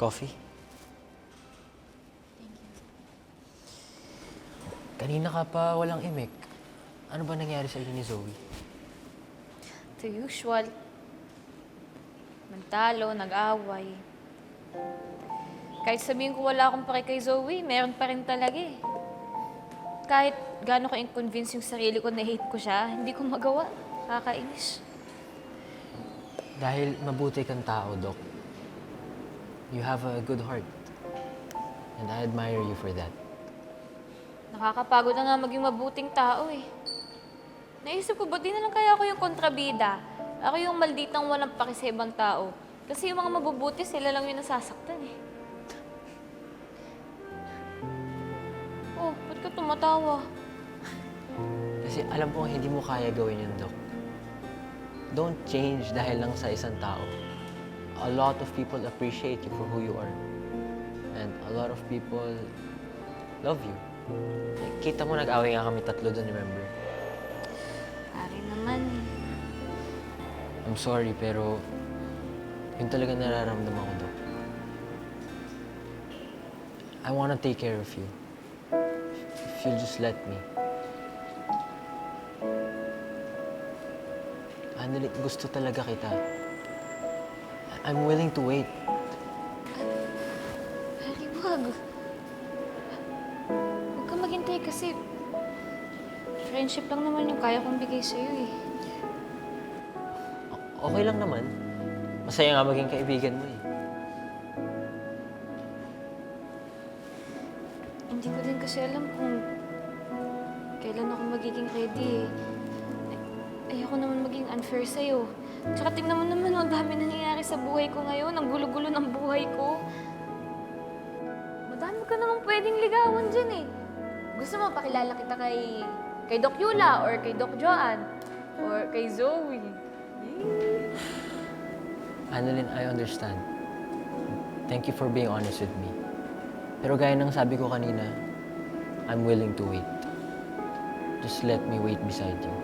Coffee? Kanina ka pa walang imik. Ano ba nangyari sa inyo ni Zoe? The usual. Nagtalo, nag-away. Kahit sabihin ko wala akong pake kay Zoe, meron pa rin talaga eh. Kahit gaano ka-inconvince yung sarili ko na hate ko siya, hindi ko magawa. Kakainis. Dahil mabuti kang tao, Doc. You have a good heart. And I admire you for that. Nakakapagod na nga maging mabuting tao eh. Naisip ko, ba't di na lang kaya ako yung kontrabida? Ako yung malditang walang paki sa ibang tao. Kasi yung mga mabubuti, sila lang yung nasasaktan eh. Oh, ba't ka tumatawa? Kasi alam ko hindi mo kaya gawin yun, Doc. Don't change dahil lang sa isang tao. A lot of people appreciate you for who you are. And a lot of people love you. Kita mo, nag-away nga kami tatlo doon, remember? Pare naman. I'm sorry, pero yun talaga nararamdaman ko, Doc. I wanna take care of you. If you'll just let me. Annalyn, gusto talaga kita. I'm willing to wait. Pare, wag. Huwag ka maghintay kasi friendship lang naman yung kaya kong bigay sa'yo eh. Okay lang naman. Masaya nga maging kaibigan mo eh. Hindi ko din kasi alam kung kailan ako magiging ready eh. Ayoko naman maging unfair sa'yo. Tsaka tingnan mo naman, ang dami nangyayari sa buhay ko ngayon. Ang gulo-gulo ng buhay ko. Madami ka naman pwedeng ligawan dyan eh. Gusto mo, pakilala kita kay Doc Yula or kay Doc Joanne or kay Zoe. Annalyn, I understand. Thank you for being honest with me. Pero gaya ng sabi ko kanina, I'm willing to wait. Just let me wait beside you.